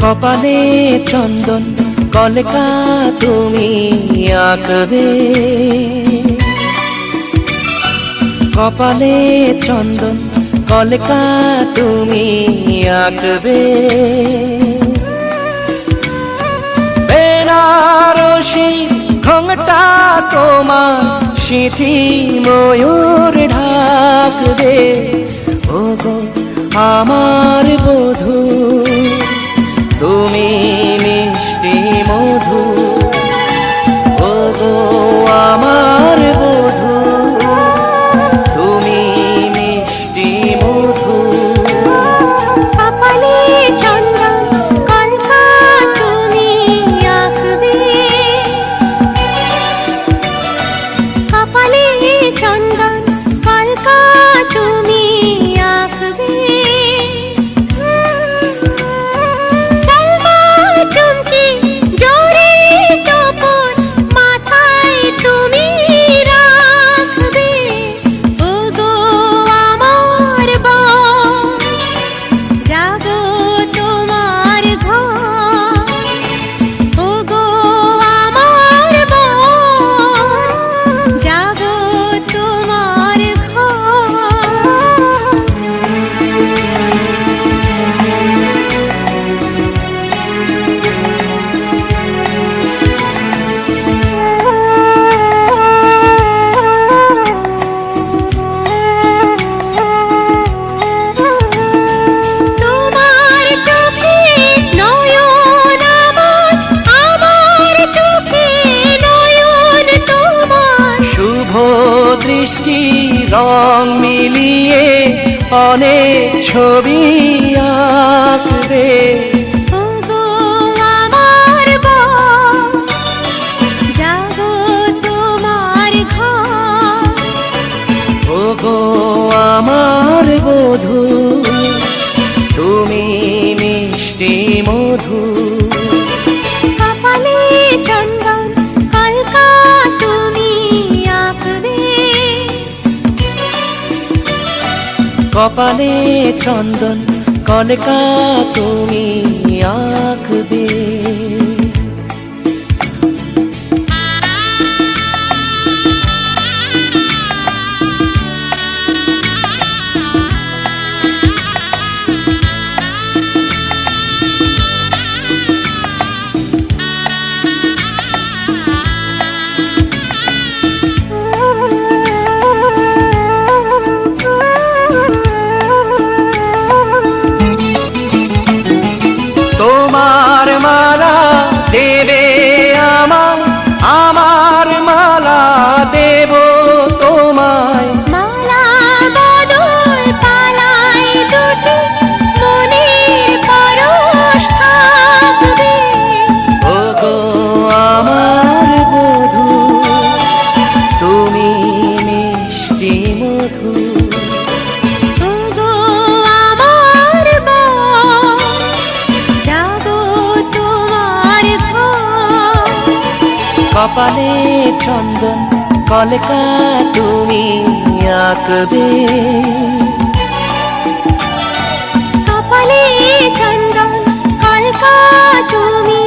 কপালে চন্দন কলকা তুমি আঁকবে, কপালে চন্দন কলকা তুমি আঁকবে। বেনারসি ঘোমটা তোমার সিঁথি ময়ূর ঢাকবে। ওগো আমার বধূ তুমি মিষ্টি মধু, ওগো আমার বধূ তুমি মিষ্টি মধু। কপালে চন্দন কলকা তুমি আঁকবে, কপালে চন্দন কলকা তুমি আঁকবে। দৃষ্টি রং মিলিয়ে অনেক ছবি আঁকবে। ওগো আমার বউ যাবো তোমার ঘর, ওগো আমার বধূ তুমি মিষ্টি মধু। কপালে চন্দন কলকা তুমি আঁকবে, কপালে চন্দন কলকা তুমি আঁকবে। তোমার মালা দেবে আমার, আমার মালা দেব তোমায়। মালা বদল পালাই দুটি মনের পরশ থাকবে। ওগো আমার বধূ তুমি মিষ্টি মধু, ওগো আমার বউ যাবো তোমার ঘর। কপালে চন্দন কলকা তুমি আঁকবে, কপালে চন্দন কলকা তুমি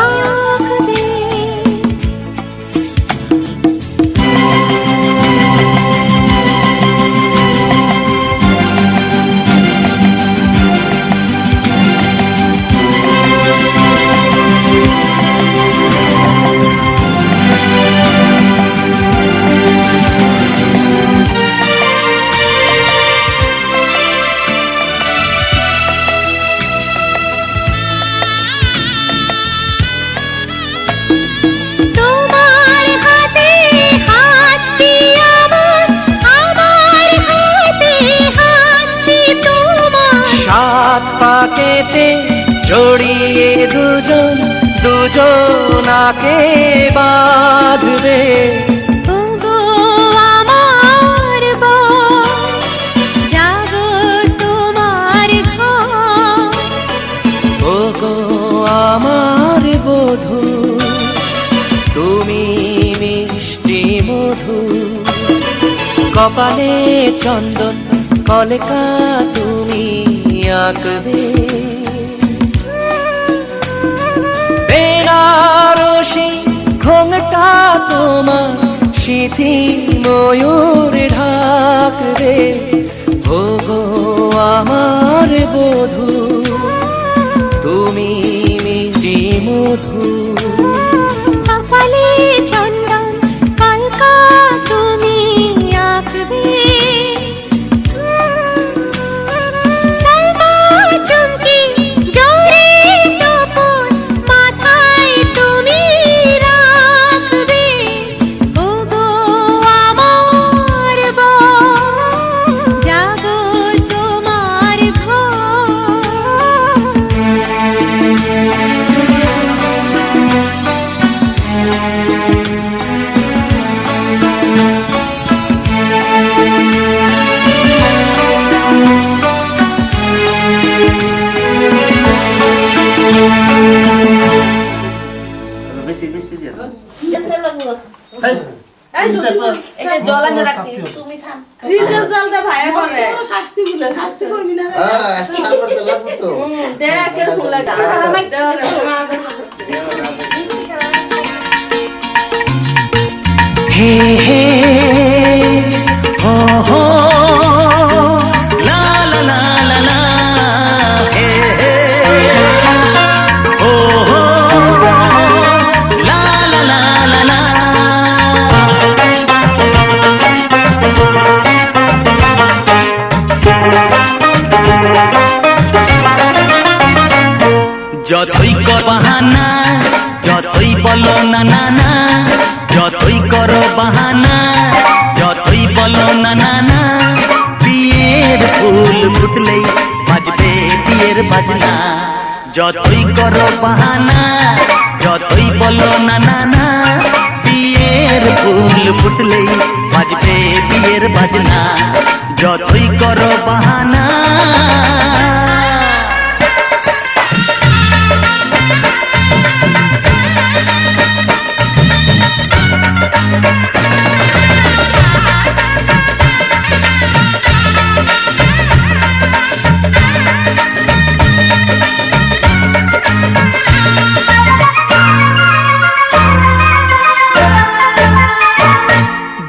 আঁকবে। তোমার হাতে হাত দিয়ে আমার, আমার হাতে হাত দিয়ে তোমার। সাত পাকেতে জড়িয়ে দুজন দুজনাকে বাঁধবে। ওগো আমার বউ যাবো তোমার ঘর, ওগো আমার বধূ তুমি মিষ্টি মধু। কপালে চন্দন কলকা তুমি আঁকবে। সেই ঘোমটা তোমার সিথি ময়ূর ঢাক রে ওগো আমার বধূ তুমি মিষ্টি মধু কপালে চন্দন কলকা তুমি আঁকবে সালমা চুমকি জোরে টোপর মাথায় তুমি রাখবে ওগো আমার বউ জাগো তোমার ঘর বেশি বেশি দিয়ে দাও। জল আনে রাখছি তুমি ছান ফ্রিজের জল দে ভাই করে শাস্তি বলে শাস্তি করবি না স্নান করতে লাগবে তো। দেখ কেরকম লাগে সারা মাই হে হে হো হো লা লা লা লা লা হে হে হো হো লা লা লা লা লা যতই কর বাহানা যতই বলো না না না যতই করো বাহানা যতই বলো না না না বিয়ের ফুল ফুটলেই বাজবে বিয়ের বাজনা যতই করো বাহানা যতই বলো না না না বিয়ের ফুল ফুটলেই বাজবে বিয়ের বাজনা যতই করো বাহানা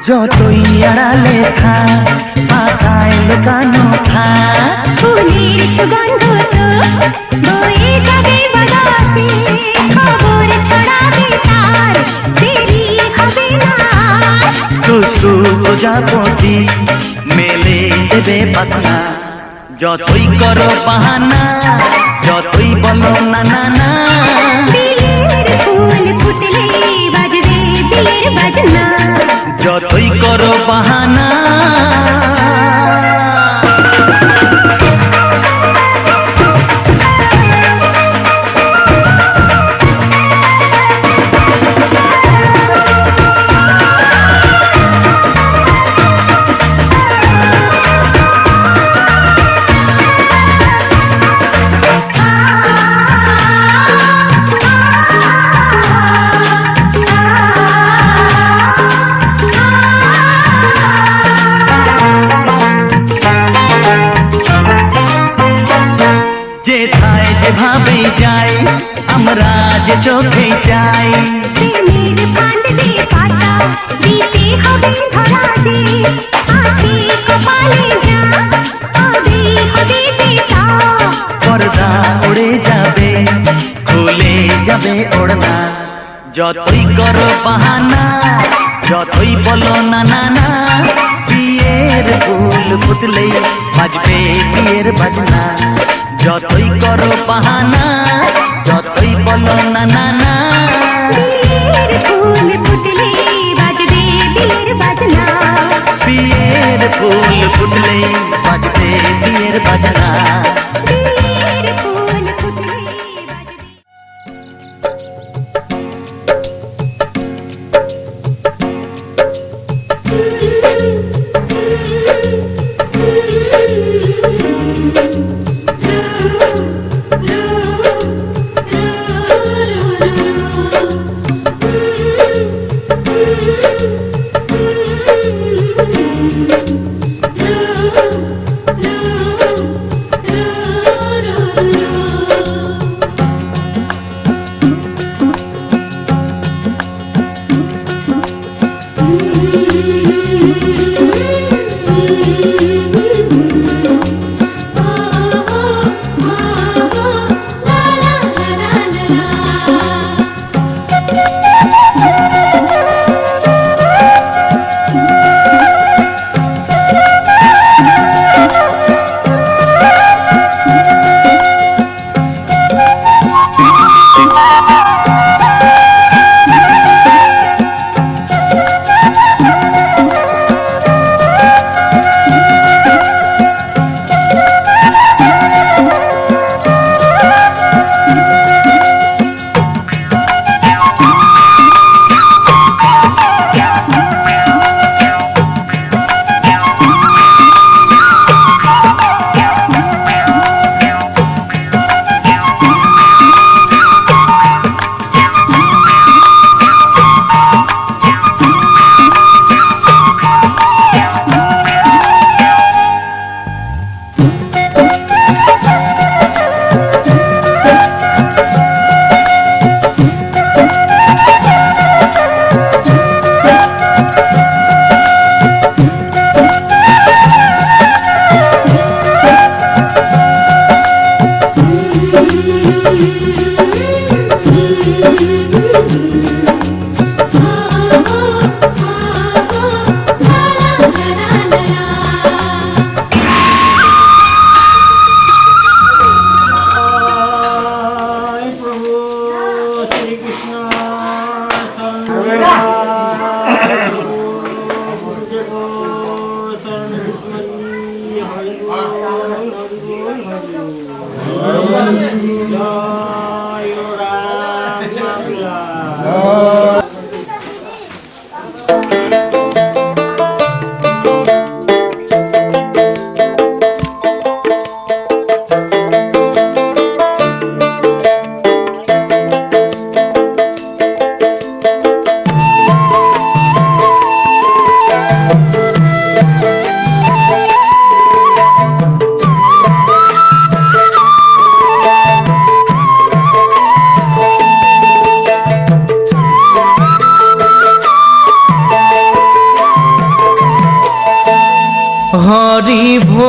যতই আড়ালে থাক পাতায় লুকানো থাক ফুলের সুগন্ধ তো বয়ে যাবে বাতাসে খবর ছড়াবে তার দেরি হবে না দুষ্টু প্রজাপতি মেলে দেবে পাখনা যতই করো বাহানা যতই বলো না না না বিয়ের ফুল ফুটলে বাজবে বিয়ের বাজনা যতই করো বাহানা যেথায় যেভাবে যাই আমরা যে চোখে যাই প্রেমের ফান্ড যে পাতা দিতে হবে ধরা যে আছে কপালে যা হবে হবে যেটা পর্দা উড়ে যাবে খুলে যাবে ওড়না যতই করো বাহানা যতই বলো না না না বিয়ের ফুল ফুটলেই বাজবে বিয়ের বাজনা যতই করো বাহানা যতই বলো না না না বিয়ের ফুল ফুটলে বাজবে বিয়ের বাজনা বিয়ের ফুল ফুটলেই বাজবে বিয়ের বাজনা বিয়ের ফুল ফুটলে বাজবে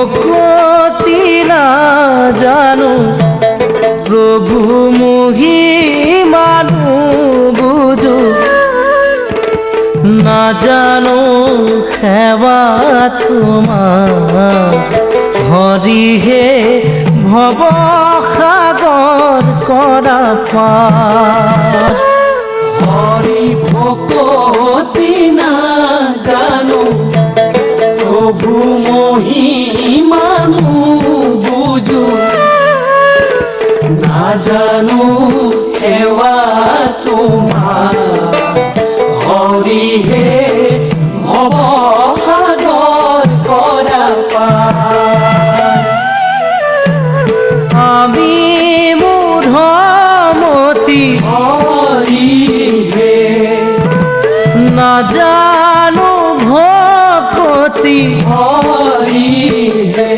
ভকতি না জানো প্রভু মহিমানু বুঝো না জানো সেবা তোমার হরি হে ভব সাগর করা পার হরি ভকতি না জানো প্রভু মহিমানু বুঝো না জানো সেবা তোমার হরি হে ভব সাগর করা পার আমি মূঢ়মতি হরি হে না জানো ভকতি হরি হে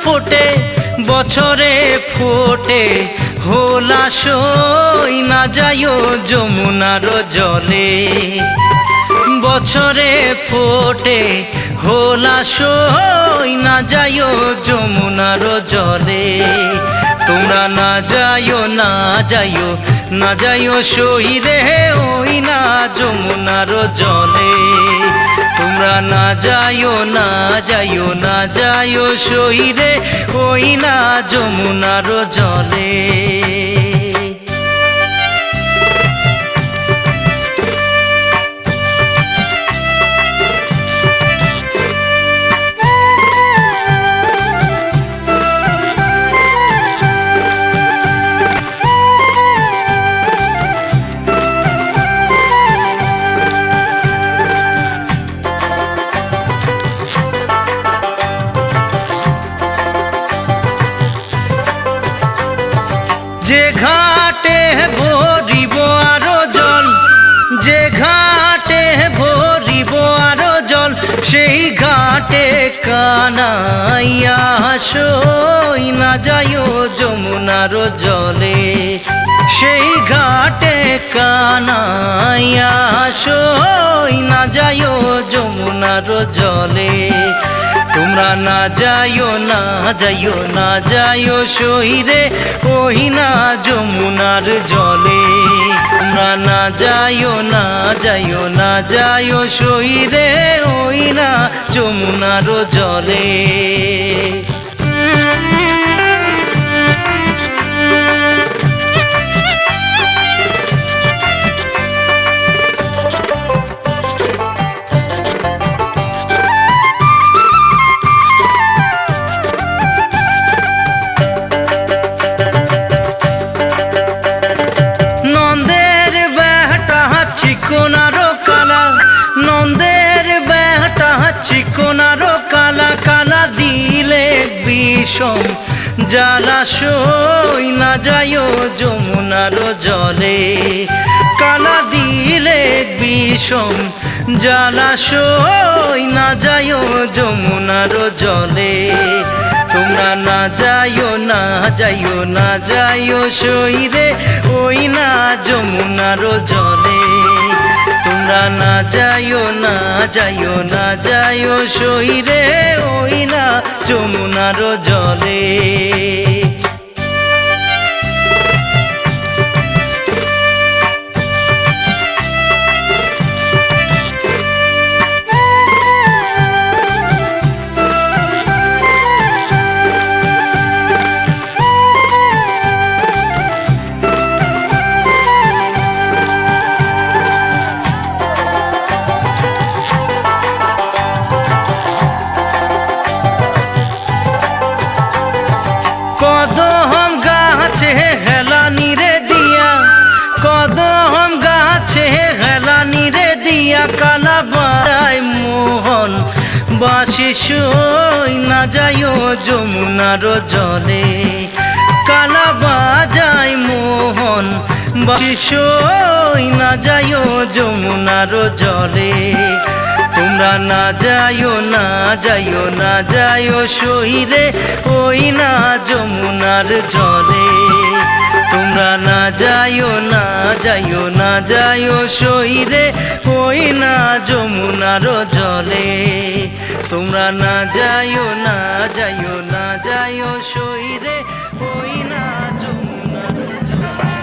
ফোটে বছরে ফোটে হোলা সই না যায়ও যমুনার জলে বছরে ফোটে হোলা সই না যায়ও যমুনার জলে তোমরা না যায়ও না যায়ও না যায়ও সই রে ওই না যমুনার জলে তোমরা না যায়ও না যায়ও না যায়ও সই রে ওই না যমুনার জলে যে ঘাটে ভরিব আরো জল যে ঘাটে ভরিব আরো জল সেই ঘাটে কানাইয়া সই না যায়ও যমুনার জলে সেই ঘাটে কানাইয়া সই না যায়ও যমুনার জলে তোমরা না যায়ও না যায়ও না যায়ও সই রে ওই না যমুনার জলে তোমরা না যায়ও না যায়ও না যায়ও সই রে ওই না যমুনার জলে নন্দের বেটা চিকনারো কালা কালা দিলে জলাশয় না যাইও যমুনার জলে কালা দিলে বিষম জলাশয় না যাইও যমুনার জলে তোমরা না যাইও না যাইও না যাইও সইরে ওই না যমুনার জলে তোমরা না যাইও না যাইও না যাইও সইরে ওই না যমুনার জলে কদম গাছে হেলানি রে দিয়া কদম গাছে হেলানি রে দিয়া কালা বাই মোহন বাসি সই না যাইও যমুনার জলে কালা বাজাই মোহন বাসি সই না যাইও যমুনার জলে তোমরা না যাইও না যাইও না যাইও সইরে ওই না যমুনার জলে তোমরা না যাইও না যাইও না যাইও সইরে ওই না যমুনার জলে তোমরা না যাইও না যাইও না যাইও সইরে ওই না যমুনার জলে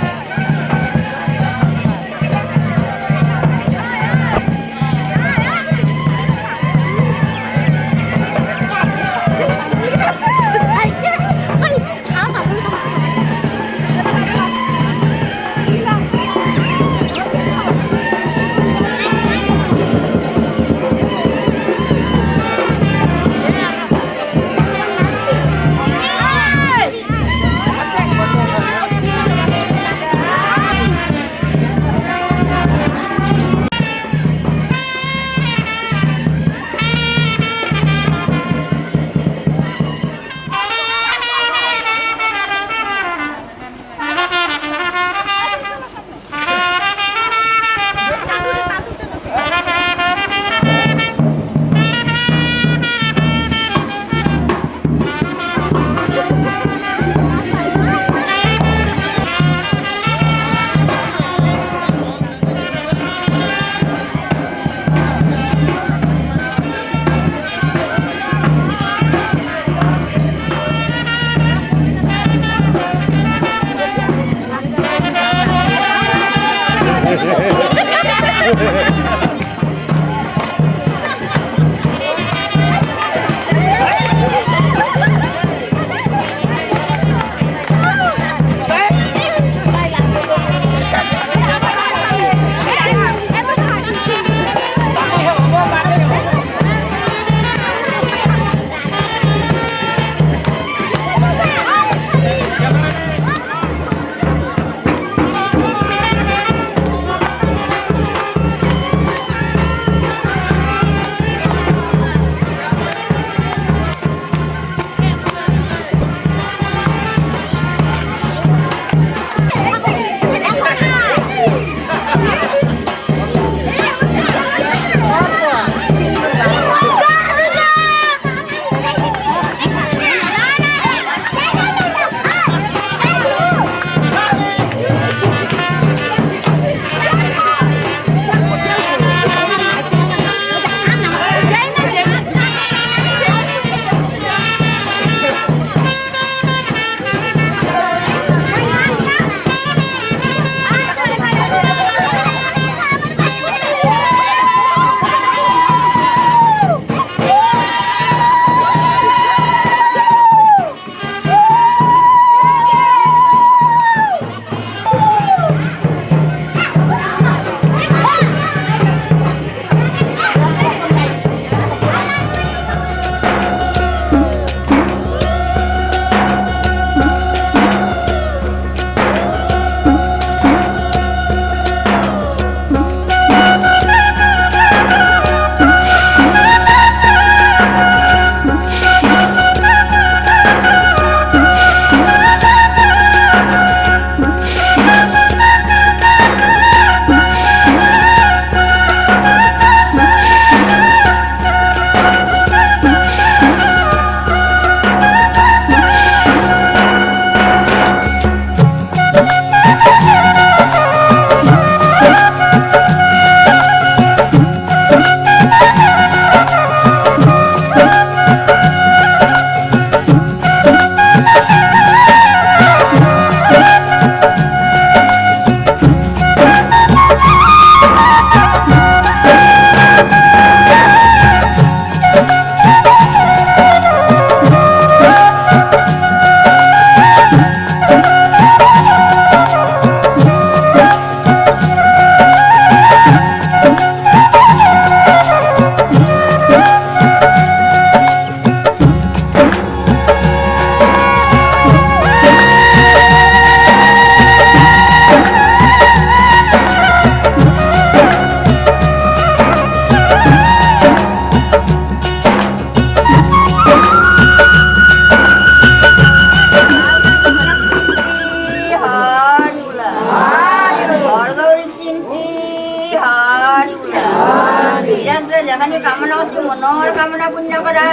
পুণ্য করা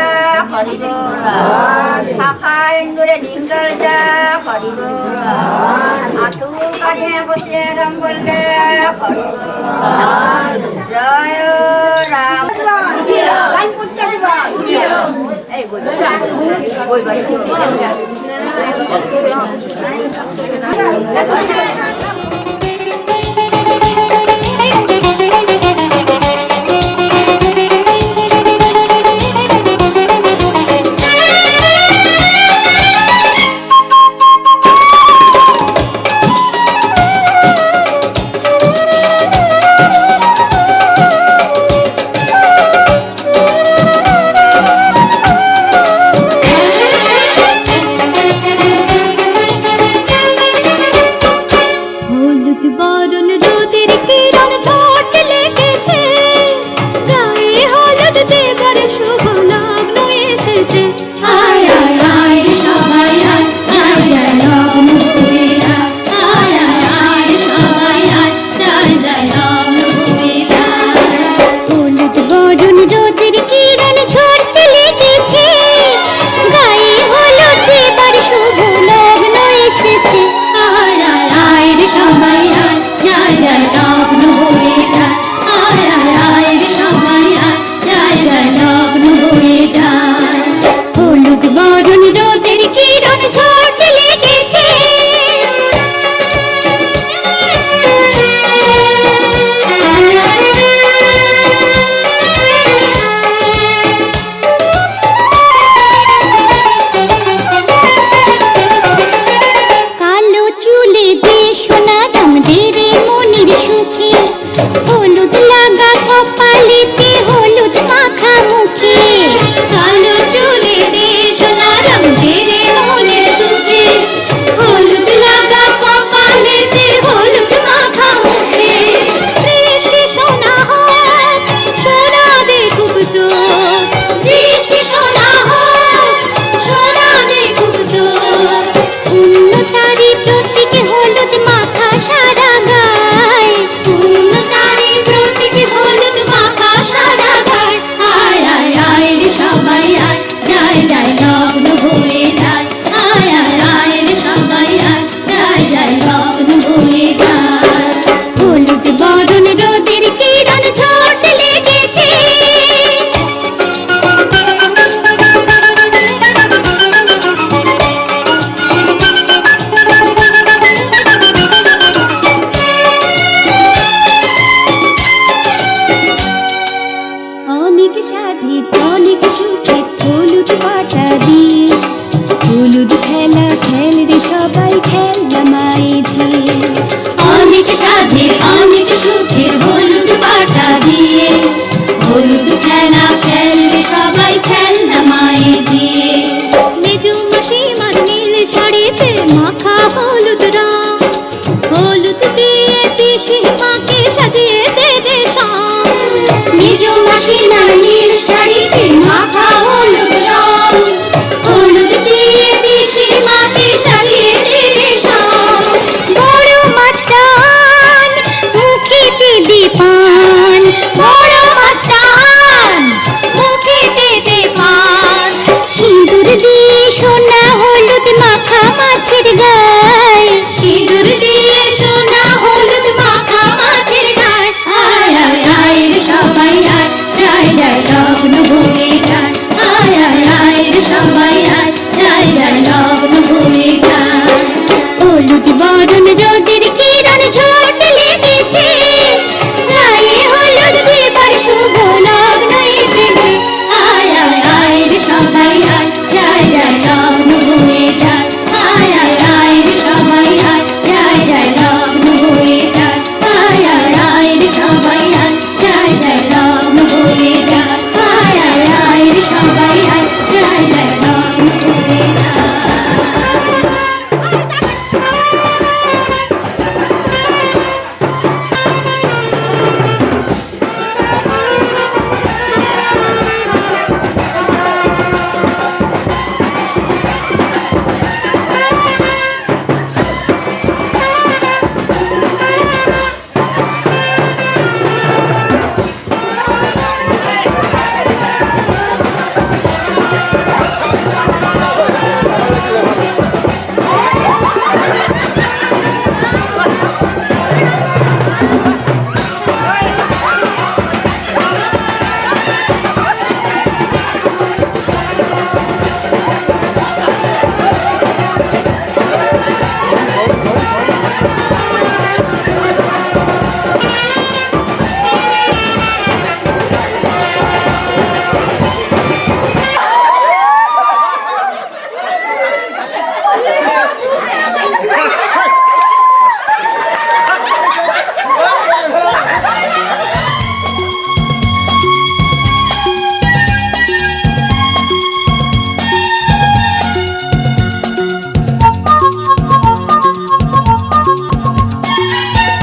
হরি বল শাখা ইন্দুরে ডিঙ্গল যা হরি বল আতু কারিমে বসে রঙ্গল দে হরি বল জয় রাম লাইন পুত্র দিব এই বল বল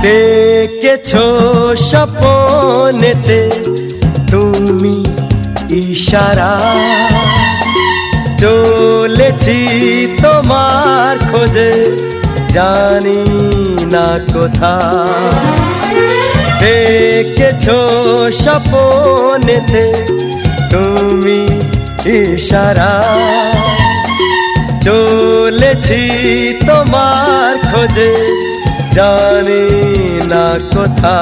ডেকেছো স্বপনেতে তুমি ইশারা, চলেছি তোমার খোঁজে জানি না কোথা। ডেকেছো স্বপনেতে তুমি ইশারা, চলেছি তোমার খোঁজে জানি না কোথা।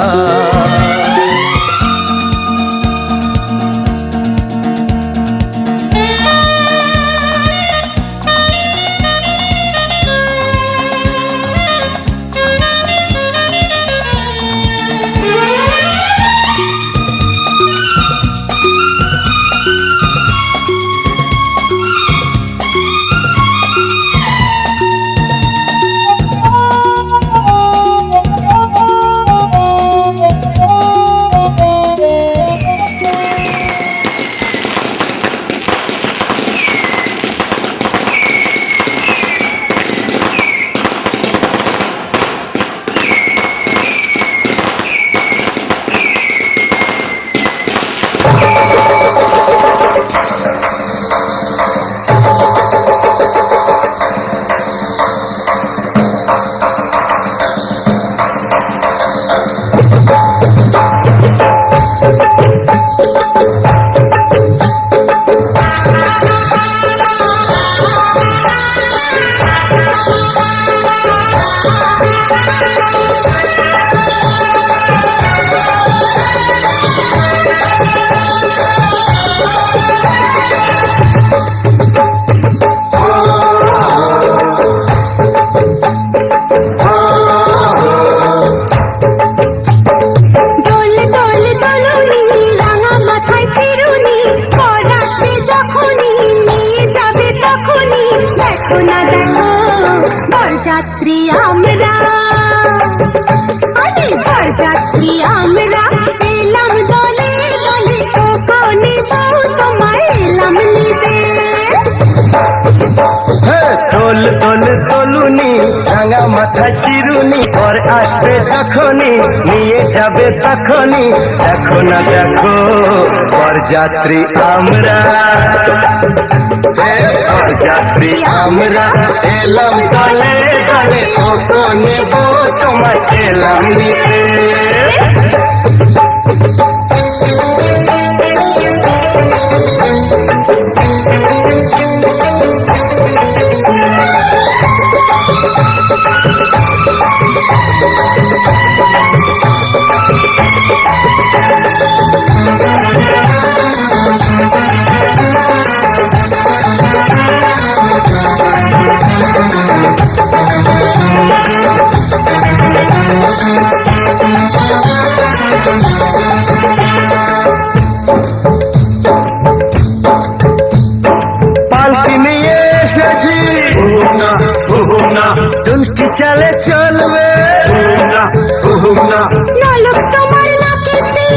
বরযাত্রী আমরা, আরে বরযাত্রী আমরা এলাম দলে দলে, কোকনে বউ তোমায় এলাম নিতে। তোল তোল তলুনি রাঙা মাথা চিরুনি, পর আসবে যখনই নিয়ে যাবে তখনই, দেখো না দেখো বরযাত্রী আমরা, বরযাত্রী আমরা এলাম দলে দলে, কোকনে বউ তোমায় এলাম নিতে। পালকি নিয়ে এসেছি দুলকি চালে চলবে নলক তোমার নাকিতে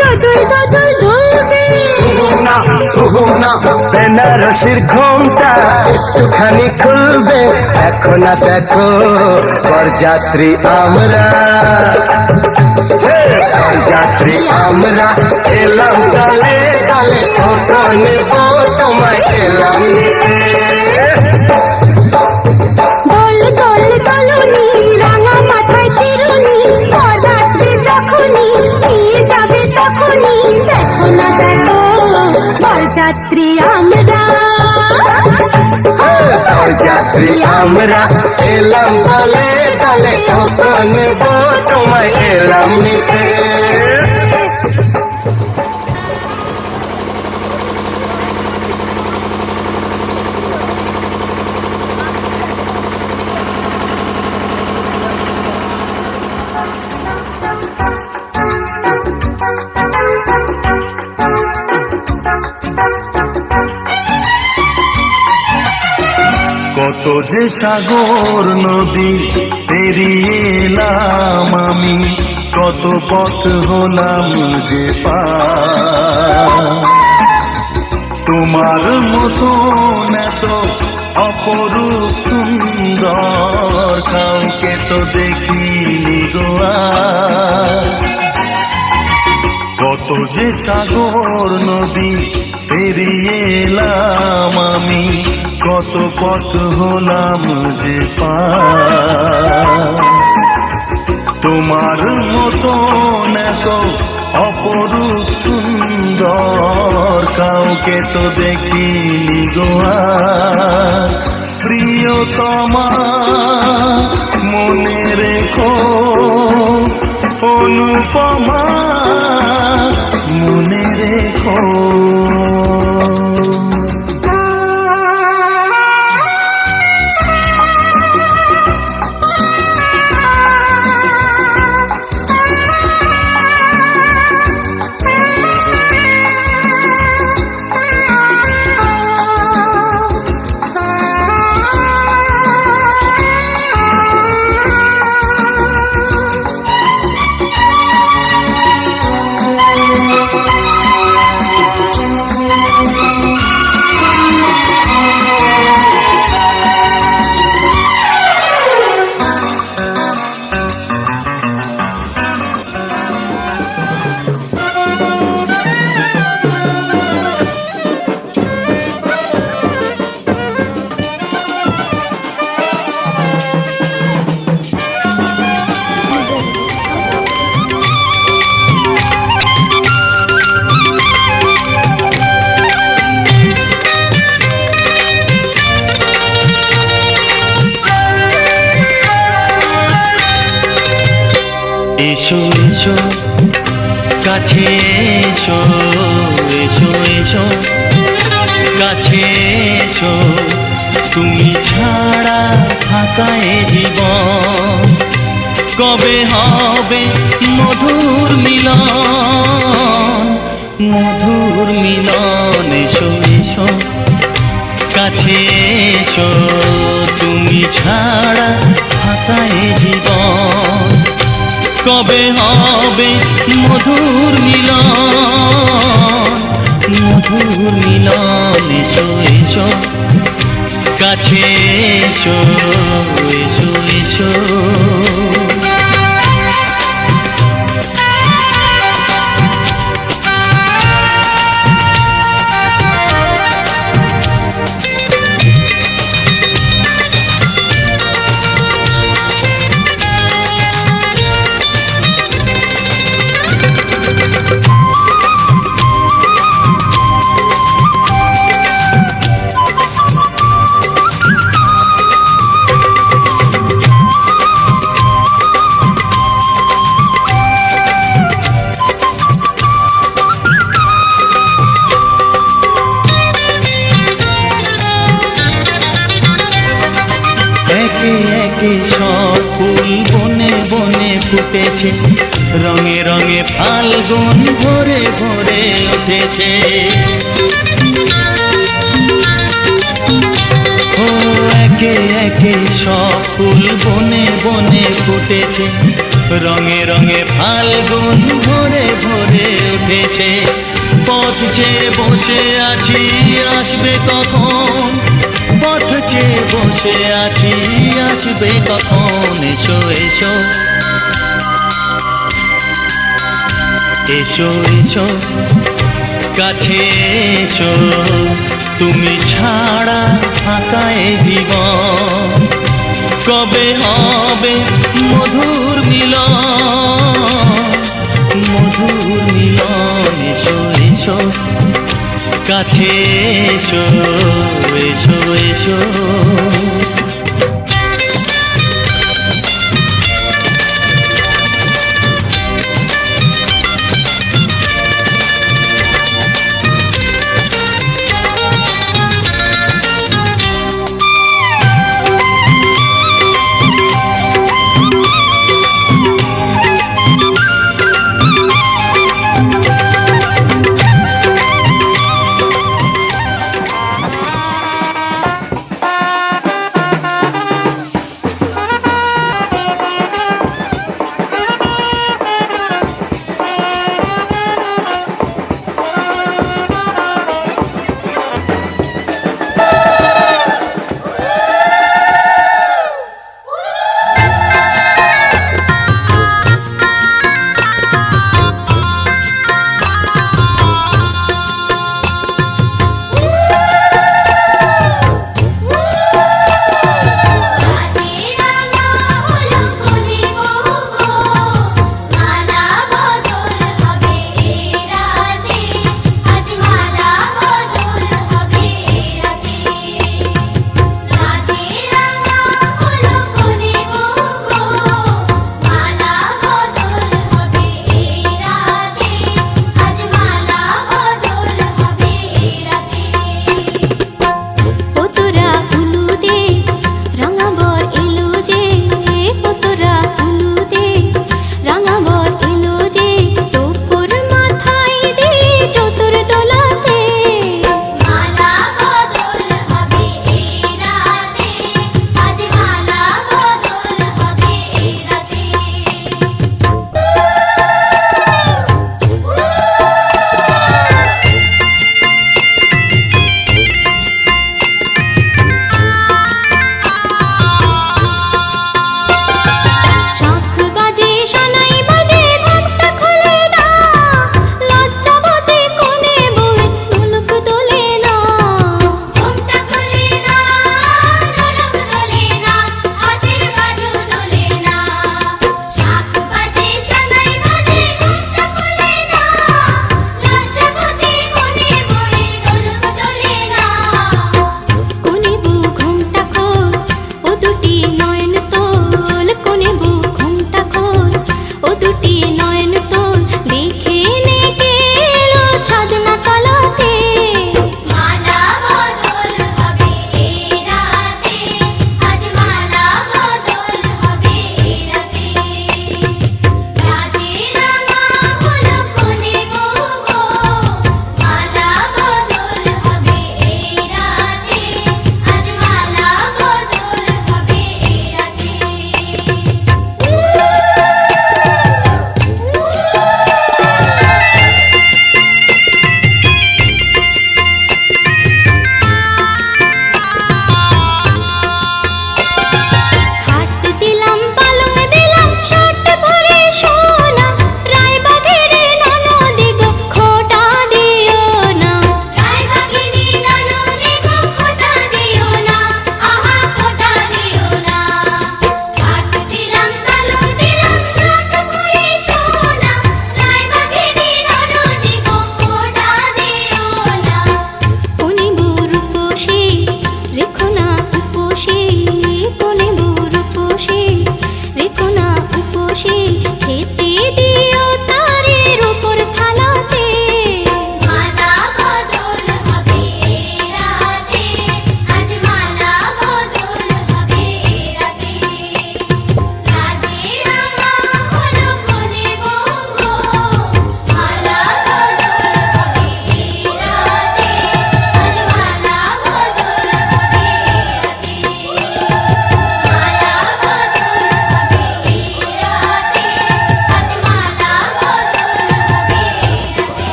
দদুই দদুই দুলবে। বেনারসির ঘোমটা একটুখানি খুলবে, দেখো না দেখো বরযাত্রী আমরা, বরযাত্রী আমরা এলাম দলে দলে, কোকনে বউ তোমায় এলাম নিতে। দোল দোল দোলনি রাঙা মাথায় চিরুনি, পর আসবে যখনই নিয়ে যাবে তখনই, দেখো না দেখো বরযাত্রী আমরা, বরযাত্রী আমরা এলাম দলে দলে, কোকনে বউ তোমায় এলাম নিতে। কত যে সাগর নদী পেরিয়ে এলাম আমি, কত পথ হলাম যে পার। তোমার মতন এত অপরূপ সুন্দর কাউকে তো দেখিনি গো আর। কত যে সাগর নদী পেরিয়ে এলাম আমি, কত পথ হলাম যে পার। তোমার মতন এত অপরূপ সুন্দর কাউকে তো দেখিনি গো আর। প্রিয়তমা মনে রেখো, অনুপমা মনে রেখো। এসো এসো কাছে এসো, এসো এসো কাছে এসো, তুমি ছাড়া ফাঁকা এ জীবন। কবে হবে মধুর মিলন, মধুর মিলন। এসো এসো কাছে এসো, তুমি ছাড়া ফাঁকা এ জীবন। কবে হবে মধুর মিলন, মধুর মিলন। এসো এসো কাছে এসো, এসো এসো। সব ফুল বনে বনে ফুটেছে, রঙে রঙে ফাল্গুন ভরে ভরে উঠেছে। ও একে একে সব ফুল বনে বনে ফুটেছে, রঙে রঙে ফাল্গুন ভরে ভরে উঠেছে। পথ চেয়ে বসে আছি আসবে কখন, পথ চেয়ে বসে আছি আসবে কখন। এসো এসো এসো এসো কাছে এসো, তুমি ছাড়া ফাঁকা এ জীবন। কবে হবে মধুর মিলন, মধুর মিলন। এসো এসো কাছে এসো, এসো এসো।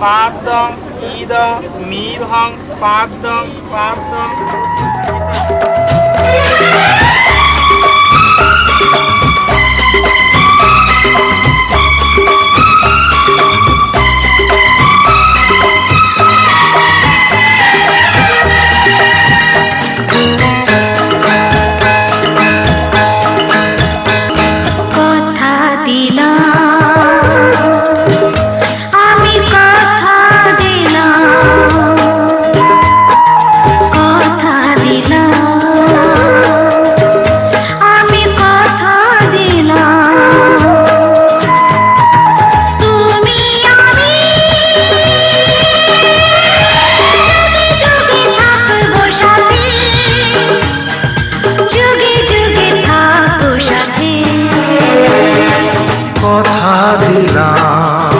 পাদং ইদং মি ভং পাদং পাদং। কথা দিলাম আমি কথা দিলাম কথা দিলাম আমি কথা দিলাম তুমি আমি যুগে থাকবো সাথে যুগে যুগে থাকবো সাথে কথা দিলাম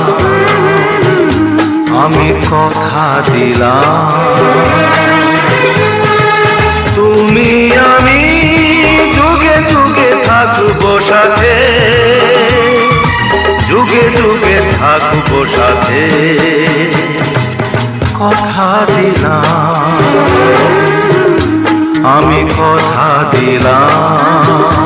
আমি কথা দিলাম তুমি আমি যুগে যুগে থাকবো সাথে যুগে যুগে থাকবো সাথে কথা দিলাম আমি কথা দিলাম।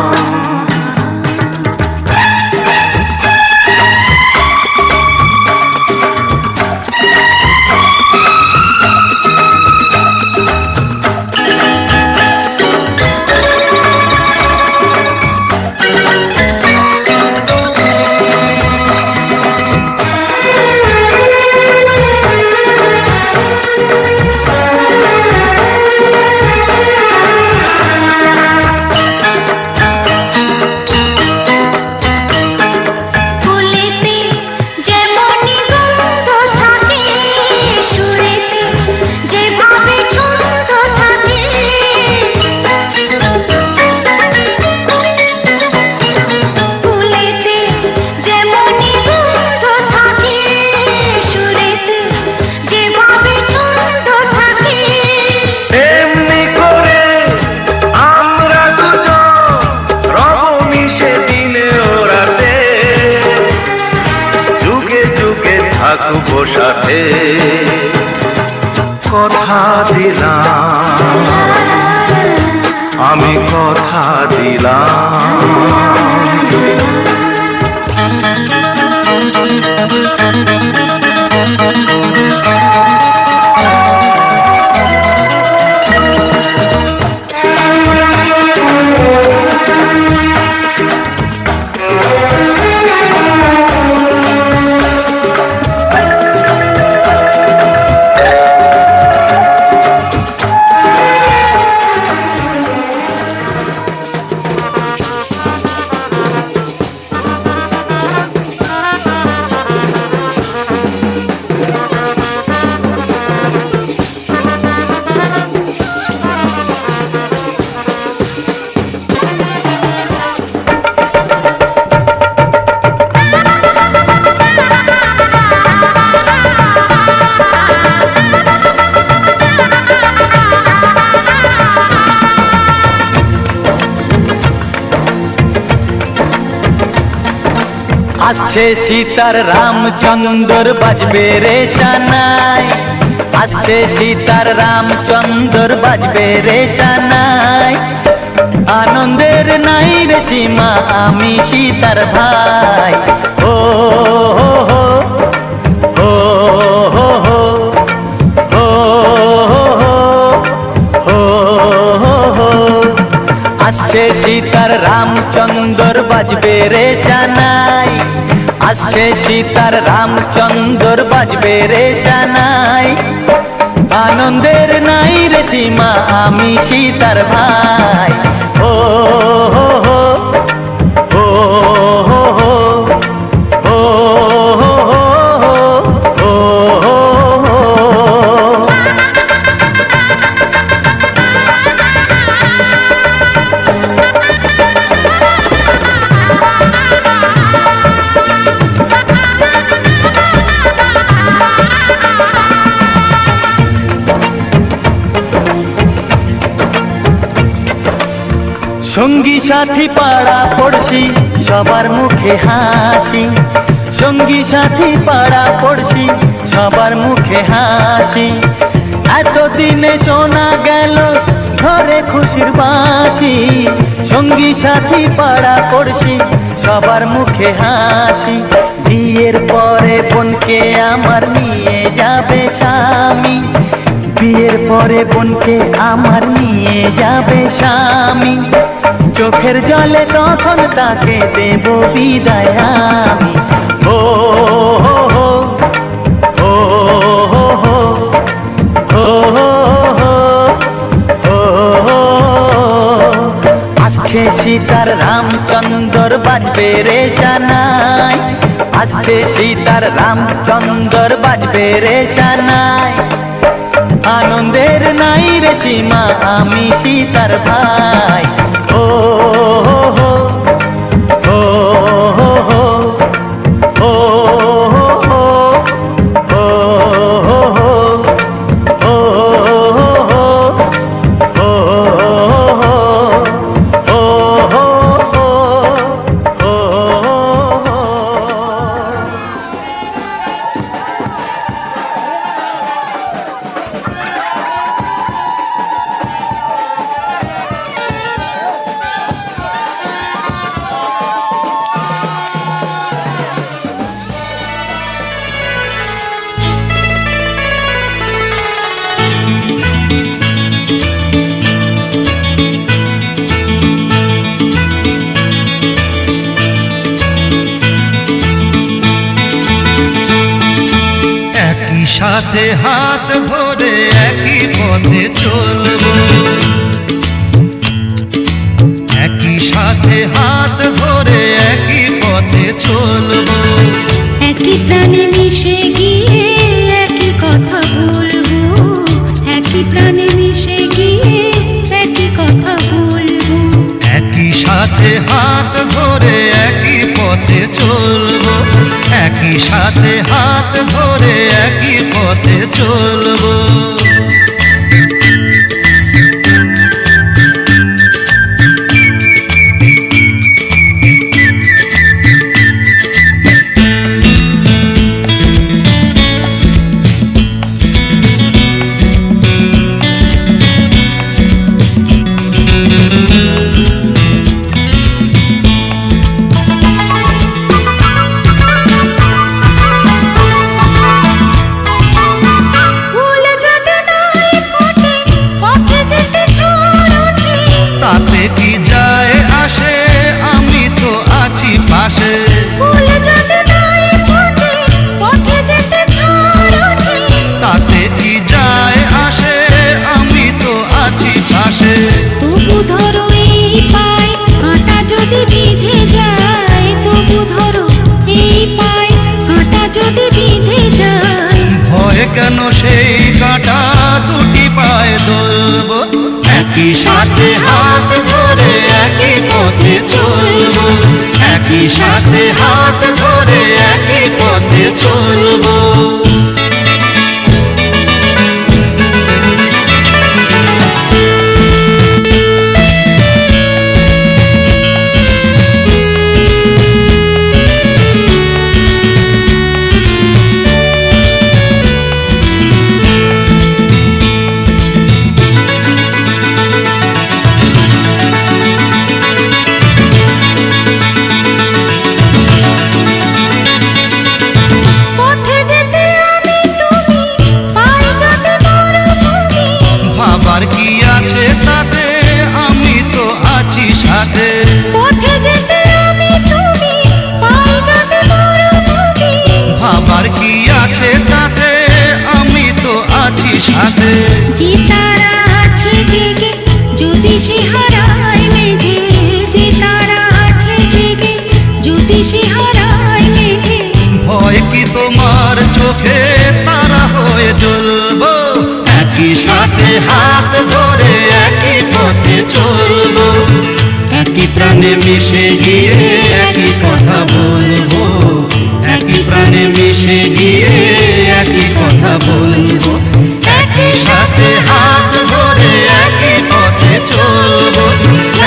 ফুলেতে যেমনি গন্ধ থাকে সুরেতে যেভাবে ছন্দ থাকে ফুলেতে যেমনি গন্ধ থাকে সুরেতে যেভাবে ছন্দ থাকে এমনি করে আমরা দুজন রব মিশে দিনে ওরাতে যুগে যুগে থাকবো সাথে কথা দিলাম আমি কথা দিলাম। আসছে সীতার রামচন্দ্র বাজবে রে সানাই, আসছে সীতার রামচন্দ্র বাজবে রে সানাই। আনন্দের নাই রে সীমা আমি সীতার ভাই। ও হো হো ও হো হো ও হো হো হো। আসছে সীতার রামচন্দ্র বাজবে রে সানাই, আসছে সীতার রামচন্দ্র বাজবে রে সানাই। আনন্দের নাই রে সীমা আমি সীতার ভাই। ও হো হো ও হো হো ও হো হো ও হো হো। সঙ্গী সাথী পাড়া পড়শি সবার মুখে হাসি, সঙ্গী সাথী পাড়া পড়শি সবার মুখে হাসি। এতদিনে শোনা গেল ঘরে খুশির বাঁশি, সঙ্গী সাথী পাড়া পড়শি সবার মুখে হাসি। বিয়ের পরে বোনকে আমার নিয়ে যাবে স্বামী, বিয়ের পরে বোনকে আমার নিয়ে যাবে স্বামী। চোখের জলে তখন তাকে দেব বিদায় আমি। ও হো হো, ও হো হো, ও হো হো, ও হো। আসছে সীতার রামচন্দ্র বাজবে রে সানাই, আসছে সীতার রামচন্দ্র বাজবে রে সানাই। আনন্দের নাই রে সীমা আমি সীতার ভাই। ও হো হো, ও হো হো, ও হো হো, ও হো হো, ও হো হো, ও হো হো, ও হো হো, ও হো। একই সাথে হাত ধরে একই পথে চলবো, একই সাথে হাত ধরে একই পথে চলবো। একই প্রাণে মিশে গিয়ে একই কথা বলবো, একই প্রাণে মিশে গিয়ে একই কথা বলবো। একই সাথে হাত ধরে একই পথে চলবো, একই সাথে হাত ধরে একই পথে চলবো। ফুল যদি নাই ফোটে পথে যেতে ঝড় ওঠে, তাতে কি যায় আসে আমি তো আছি পাশে। ফুল যদি নাই ফোটে পথে যেতে ঝড় ওঠে, তাতে কি যায় আসে আমি তো আছি পাশে। তবু ধরো এই পায় কাঁটা যদি বিঁধে যায়, তবু ধরো এই পায় কাঁটা যদি বিঁধে যায়। ভয় কেন সেই কাঁটা দুটি পায়ে দলবো, একই সাথে হাত ধরে একই পথে চলবো, একই সাথে হাত ধরে একই পথে চলবো। পথে যেতে আমি তুমি পাই যদি মরুভূমি, ভাবার কি আছে তাতে আমি তো আছি সাথে। পথে যেতে আমি তুমি পাই যদি মরুভূমি, ভাবার কি আছে তাতে আমি তো আছি সাথে। যে তারা আছে জেগে যদি সে হারায় মেঘে, যে তারা আছে জেগে যদি সে হারায় মেঘে। ভয় কি তোমার চোখে তারা হয়ে জ্বলবো, একই সাথে হাত ধরে একই পথে চলবো, একই প্রাণে মিশে গিয়ে একই কথা বলবো, একই প্রাণে মিশে গিয়ে একই কথা বলবো। একই সাথে হাত ধরে একই পথে চলবো,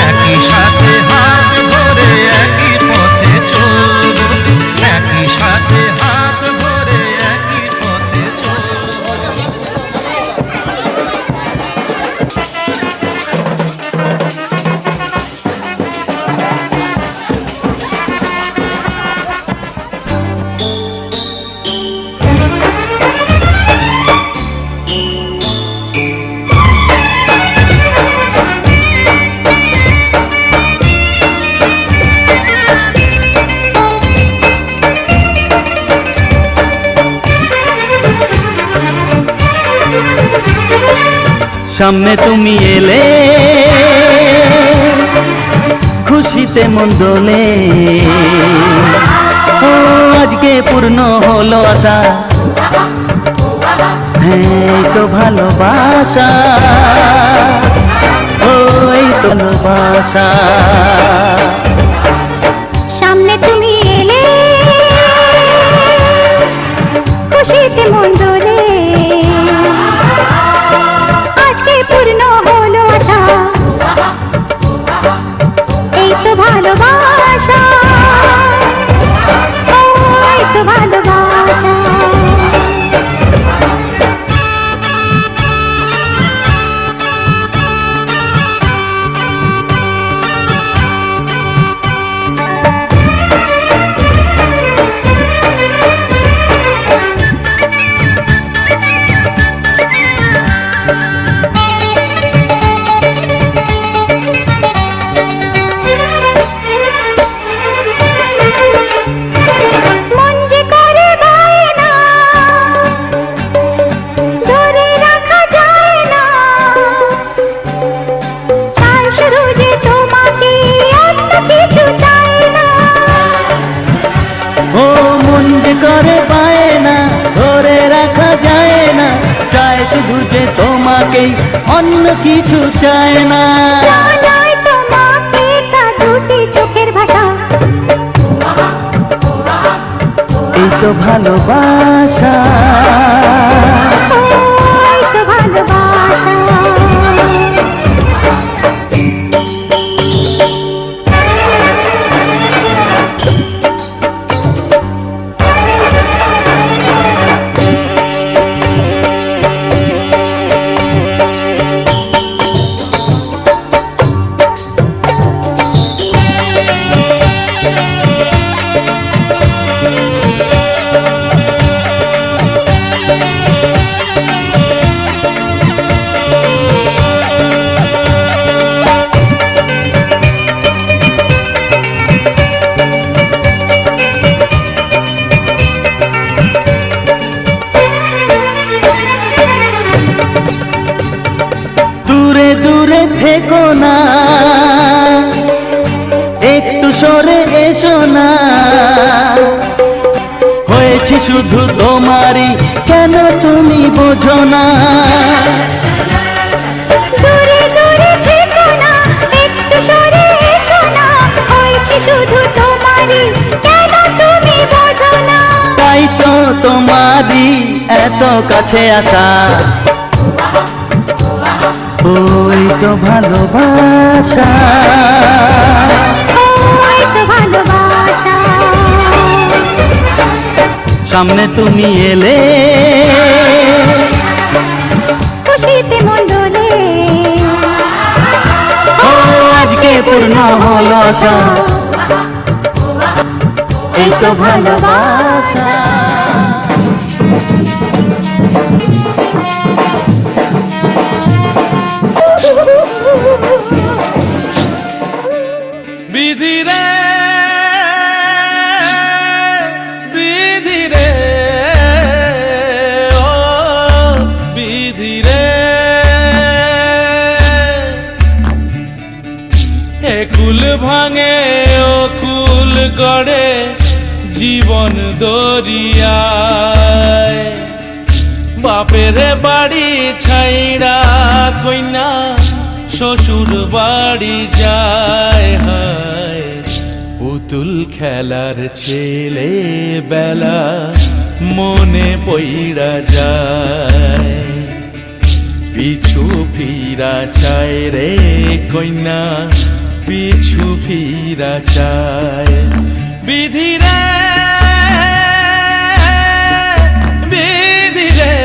একই সাথে হাত ধরে একই পথে চলবো, একই সাথে হাত ধরে একই পথে সামনে তুমি এলে খুশিতে মন দোলে, ও আজকে পূর্ণ হলো আশা, হ্যাঁ এই তো ভালোবাসা, ও এই তো ভালোবাসা। সামনে তুমি এলে খুশিতে মন দোলে, আজকে পূর্ণ হলো আশা, এই তো ভালোবাসা, ও এই তো ভালোবাসা। ও মন যে করে পায় না, ধরে রাখা যায় না, চায় শুধু যে তোমাকেই, অন্য কিছু চায় না। জানাই তোমাকে তা দুটি চোখের ভাষা, এই তো ভালোবাসা, ও এই তো ভালোবাসা। দূরে দূরে থেকো না, একটু সরে এসো না, হয়েছে শুধু তোমারই, কেন তুমি বোঝো না। দূরে দূরে থেকো না, একটু সরে এসো না, হয়েছে শুধু তোমারই, কেন তুমি বোঝো না। তাই তো তোমারই এত কাছে আসা, ওই তো ভালোবাসা, ও এই তো ভালোবাসা। সামনে তুমি এলে খুশিতে মন দোলে, ও আজকে পূর্ণ হলো আশা, এই তো ভালোবাসা। বিধি রে বিধি রে, ও বিধি রে, এ কুল ভাঙে ও কুল গড়ে জীবন দরিয়ায়, বাপের বাড়ি ছাইড়া কইনা শ্বশুর বাড়ি যায়, হায় পুতুল খেলার ছেলে বেলা মনে পইড়া যায়, পিছু ফিরা চায় রে কইনা, পিছু ফিরা চায়। বিধি রে বিধি রে,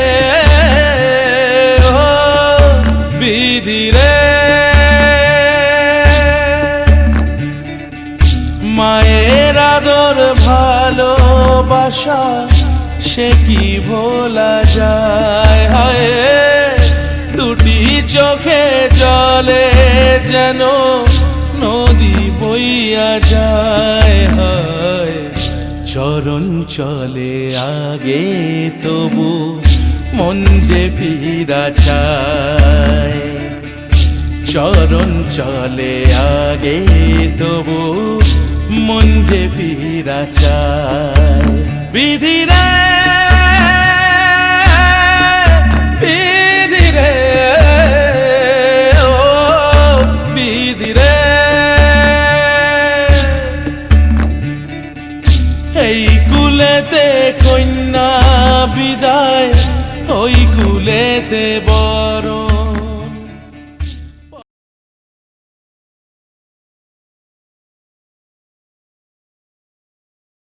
ও বিধি রে, মায়ের আদর ভালোবাসা সে কি ভোলা যায়, হায় দুটি চোখে জলে যেন নদী বইয়া যায়, হায় চরণ চলে আগে তবু মন যে ফিরা চায় চরণ চলে আগে তবু মন যে ফিরা চায় বিধিরে বিধিরে ও বিধিরে এই কুলেতে কন্যা বিদায় ওই কুলেতে বড়